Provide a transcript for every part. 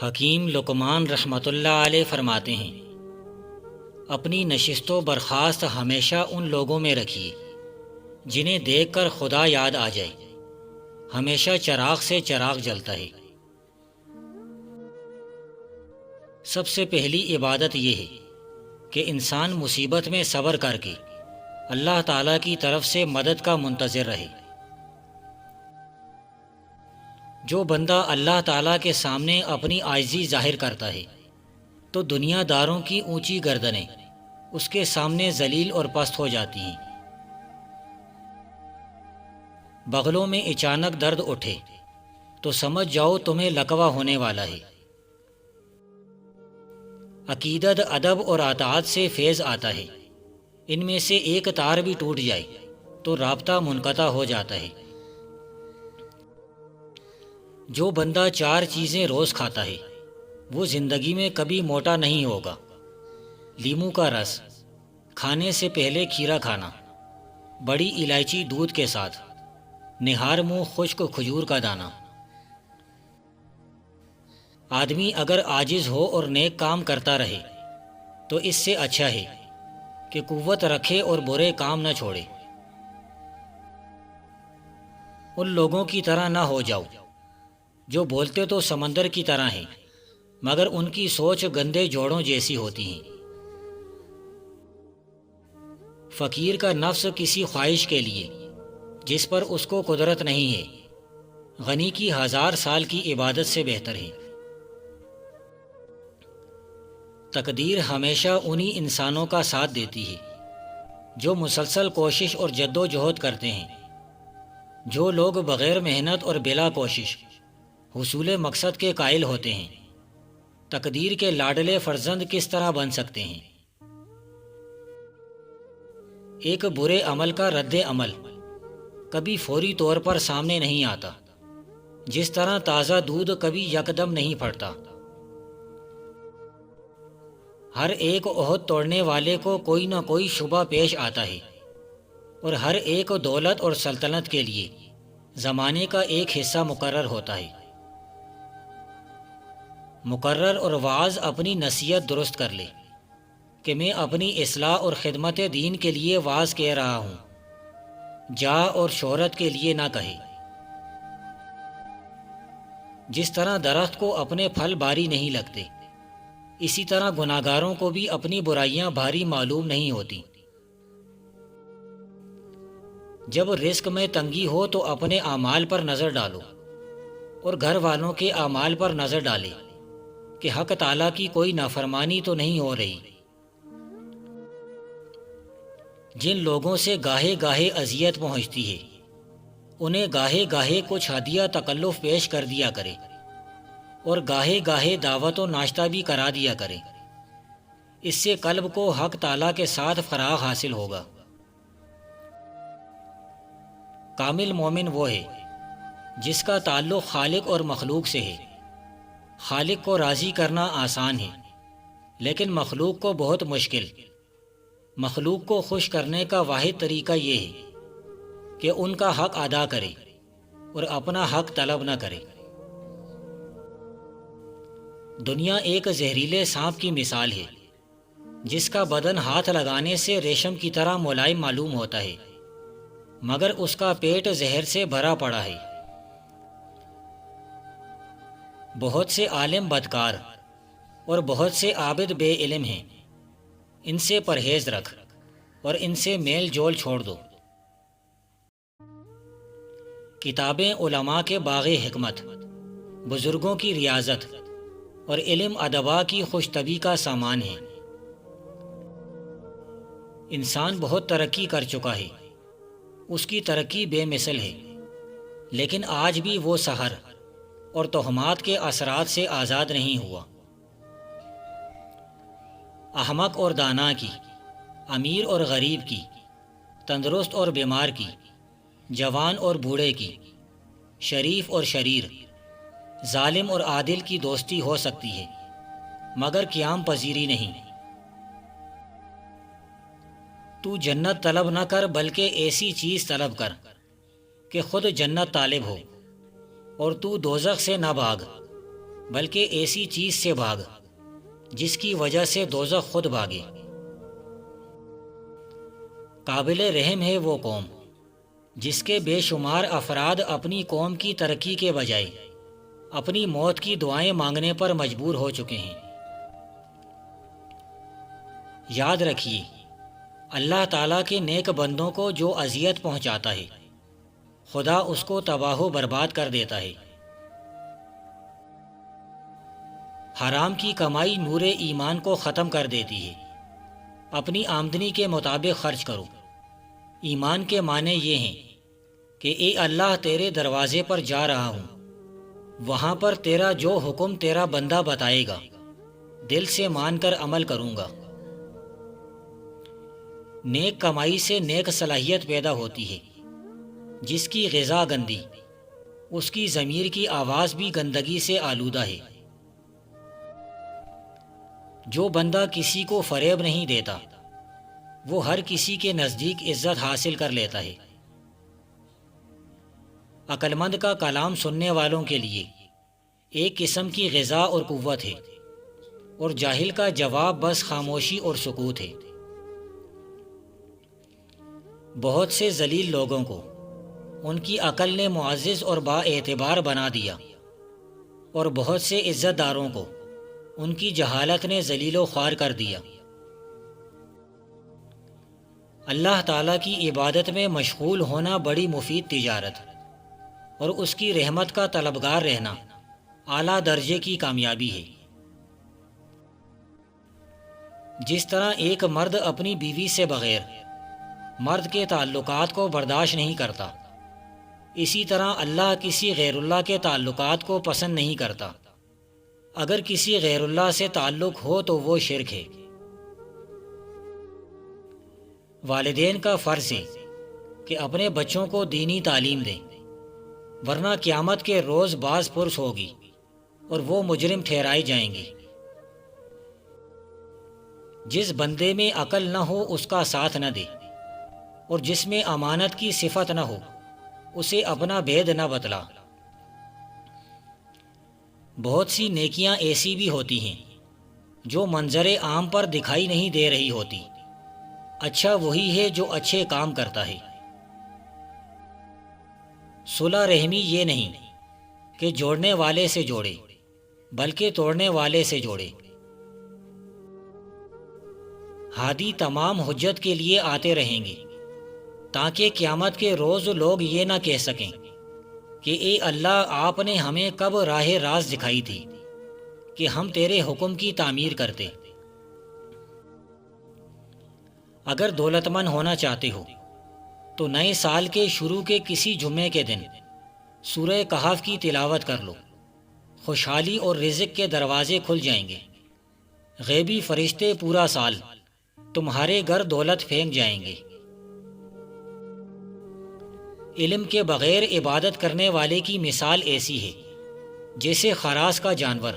حکیم لقمان رحمۃ اللہ علیہ فرماتے ہیں، اپنی نشست و برخاست ہمیشہ ان لوگوں میں رکھیے جنہیں دیکھ کر خدا یاد آ جائے۔ ہمیشہ چراغ سے چراغ جلتا ہے۔ سب سے پہلی عبادت یہ ہے کہ انسان مصیبت میں صبر کر کے اللہ تعالیٰ کی طرف سے مدد کا منتظر رہے۔ جو بندہ اللہ تعالیٰ کے سامنے اپنی عاجزی ظاہر کرتا ہے تو دنیا داروں کی اونچی گردنیں اس کے سامنے ذلیل اور پست ہو جاتی ہیں۔ بغلوں میں اچانک درد اٹھے تو سمجھ جاؤ تمہیں لقوہ ہونے والا ہے۔ عقیدت، ادب اور اطاعت سے فیض آتا ہے۔ ان میں سے ایک تار بھی ٹوٹ جائے تو رابطہ منقطع ہو جاتا ہے۔ جو بندہ 4 چیزیں روز کھاتا ہے وہ زندگی میں کبھی موٹا نہیں ہوگا۔ لیموں کا رس، کھانے سے پہلے کھیرا کھانا، بڑی الائچی دودھ کے ساتھ، نہار منہ خشک کھجور کا دانہ۔ آدمی اگر عاجز ہو اور نیک کام کرتا رہے تو اس سے اچھا ہے کہ قوت رکھے اور برے کام نہ چھوڑے۔ ان لوگوں کی طرح نہ ہو جاؤ جو بولتے تو سمندر کی طرح ہیں مگر ان کی سوچ گندے جوڑوں جیسی ہوتی ہیں۔ فقیر کا نفس کسی خواہش کے لیے جس پر اس کو قدرت نہیں ہے، غنی کی 1000 سال کی عبادت سے بہتر ہے۔ تقدیر ہمیشہ انہی انسانوں کا ساتھ دیتی ہے جو مسلسل کوشش اور جد و جہد کرتے ہیں۔ جو لوگ بغیر محنت اور بلا کوشش حصول مقصد کے قائل ہوتے ہیں، تقدیر کے لاڈلے فرزند کس طرح بن سکتے ہیں؟ ایک برے عمل کا رد عمل کبھی فوری طور پر سامنے نہیں آتا، جس طرح تازہ دودھ کبھی یکدم نہیں پھٹتا۔ ہر ایک عہد توڑنے والے کو کوئی نہ کوئی شبہ پیش آتا ہے، اور ہر ایک دولت اور سلطنت کے لیے زمانے کا ایک حصہ مقرر ہوتا ہے۔ مقرر اور واعظ اپنی نصیحت درست کر لے کہ میں اپنی اصلاح اور خدمت دین کے لیے واعظ کہہ رہا ہوں، جاہ اور شہرت کے لیے نہ کہے۔ جس طرح درخت کو اپنے پھل بھاری نہیں لگتے، اسی طرح گناہگاروں کو بھی اپنی برائیاں بھاری معلوم نہیں ہوتی۔ جب رزق میں تنگی ہو تو اپنے اعمال پر نظر ڈالو اور گھر والوں کے اعمال پر نظر ڈالے کہ حق تعالیٰ کی کوئی نافرمانی تو نہیں ہو رہی۔ جن لوگوں سے گاہے گاہے اذیت پہنچتی ہے انہیں گاہے گاہے کچھ ہدیہ تکلف پیش کر دیا کرے اور گاہے گاہے دعوت و ناشتہ بھی کرا دیا کرے۔ اس سے قلب کو حق تعالیٰ کے ساتھ فراغ حاصل ہوگا۔ کامل مومن وہ ہے جس کا تعلق خالق اور مخلوق سے ہے۔ خالق کو راضی کرنا آسان ہے لیکن مخلوق کو بہت مشکل۔ مخلوق کو خوش کرنے کا واحد طریقہ یہ ہے کہ ان کا حق ادا کرے اور اپنا حق طلب نہ کرے۔ دنیا ایک زہریلے سانپ کی مثال ہے جس کا بدن ہاتھ لگانے سے ریشم کی طرح ملائم معلوم ہوتا ہے مگر اس کا پیٹ زہر سے بھرا پڑا ہے۔ بہت سے عالم بدکار اور بہت سے عابد بے علم ہیں، ان سے پرہیز رکھ اور ان سے میل جول چھوڑ دو۔ کتابیں علماء کے باغ حکمت، بزرگوں کی ریاضت اور علم ادبا کی خوش طبعی کا سامان ہے۔ انسان بہت ترقی کر چکا ہے، اس کی ترقی بے مثل ہے، لیکن آج بھی وہ سحر اور تہمات کے اثرات سے آزاد نہیں ہوا۔ احمق اور دانا کی، امیر اور غریب کی، تندرست اور بیمار کی، جوان اور بوڑھے کی، شریف اور شریر، ظالم اور عادل کی دوستی ہو سکتی ہے مگر قیام پذیری نہیں۔ تو جنت طلب نہ کر بلکہ ایسی چیز طلب کر کہ خود جنت طالب ہو، اور تو دوزخ سے نہ بھاگ بلکہ ایسی چیز سے بھاگ جس کی وجہ سے دوزخ خود بھاگے۔ قابل رحم ہے وہ قوم جس کے بے شمار افراد اپنی قوم کی ترقی کے بجائے اپنی موت کی دعائیں مانگنے پر مجبور ہو چکے ہیں۔ یاد رکھیے، اللہ تعالیٰ کے نیک بندوں کو جو اذیت پہنچاتا ہے خدا اس کو تباہ و برباد کر دیتا ہے۔ حرام کی کمائی نور ایمان کو ختم کر دیتی ہے۔ اپنی آمدنی کے مطابق خرچ کرو۔ ایمان کے معنی یہ ہیں کہ اے اللہ، تیرے دروازے پر جا رہا ہوں، وہاں پر تیرا جو حکم تیرا بندہ بتائے گا دل سے مان کر عمل کروں گا۔ نیک کمائی سے نیک صلاحیت پیدا ہوتی ہے۔ جس کی غذا گندی، اس کی ضمیر کی آواز بھی گندگی سے آلودہ ہے۔ جو بندہ کسی کو فریب نہیں دیتا وہ ہر کسی کے نزدیک عزت حاصل کر لیتا ہے۔ عقل مند کا کلام سننے والوں کے لیے ایک قسم کی غذا اور قوت ہے، اور جاہل کا جواب بس خاموشی اور سکوت ہے۔ بہت سے ذلیل لوگوں کو ان کی عقل نے معزز اور با اعتبار بنا دیا، اور بہت سے عزت داروں کو ان کی جہالت نے ذلیل و خوار کر دیا۔ اللہ تعالیٰ کی عبادت میں مشغول ہونا بڑی مفید تجارت، اور اس کی رحمت کا طلبگار رہنا اعلیٰ درجے کی کامیابی ہے۔ جس طرح ایک مرد اپنی بیوی سے بغیر مرد کے تعلقات کو برداشت نہیں کرتا، اسی طرح اللہ کسی غیر اللہ کے تعلقات کو پسند نہیں کرتا۔ اگر کسی غیر اللہ سے تعلق ہو تو وہ شرک ہے۔ والدین کا فرض ہے کہ اپنے بچوں کو دینی تعلیم دیں، ورنہ قیامت کے روز باز پرس ہوگی اور وہ مجرم ٹھہرائے جائیں گے۔ جس بندے میں عقل نہ ہو اس کا ساتھ نہ دے، اور جس میں امانت کی صفت نہ ہو اسے اپنا بھید نہ بتلا۔ بہت سی نیکیاں ایسی بھی ہوتی ہیں جو منظر عام پر دکھائی نہیں دے رہی ہوتی۔ اچھا وہی ہے جو اچھے کام کرتا ہے۔ صلح رحمی یہ نہیں کہ جوڑنے والے سے جوڑے، بلکہ توڑنے والے سے جوڑے۔ ہادی تمام حجت کے لیے آتے رہیں گے تاکہ قیامت کے روز لوگ یہ نہ کہہ سکیں کہ اے اللہ، آپ نے ہمیں کب راہ راست دکھائی تھی کہ ہم تیرے حکم کی تعمیر کرتے۔ اگر دولت مند ہونا چاہتے ہو تو نئے سال کے شروع کے کسی جمعے کے دن سورہ کہف کی تلاوت کر لو۔ خوشحالی اور رزق کے دروازے کھل جائیں گے۔ غیبی فرشتے پورا سال تمہارے گھر دولت پھینک جائیں گے۔ علم کے بغیر عبادت کرنے والے کی مثال ایسی ہے جیسے خراش کا جانور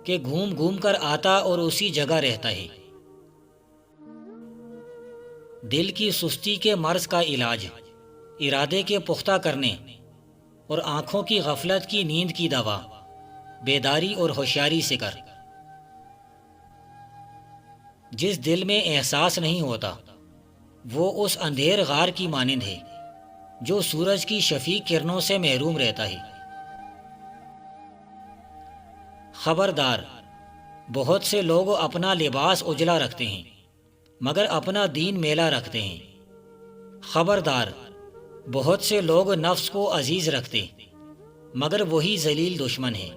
کہ گھوم گھوم کر آتا اور اسی جگہ رہتا ہے۔ دل کی سستی کے مرض کا علاج ارادے کے پختہ کرنے اور آنکھوں کی غفلت کی نیند کی دوا بیداری اور ہوشیاری سے کر۔ جس دل میں احساس نہیں ہوتا وہ اس اندھیر غار کی مانند ہے جو سورج کی شفیق کرنوں سے محروم رہتا ہے۔ خبردار، بہت سے لوگ اپنا لباس اجلا رکھتے ہیں مگر اپنا دین میلا رکھتے ہیں۔ خبردار، بہت سے لوگ نفس کو عزیز رکھتے مگر وہی ذلیل دشمن ہے۔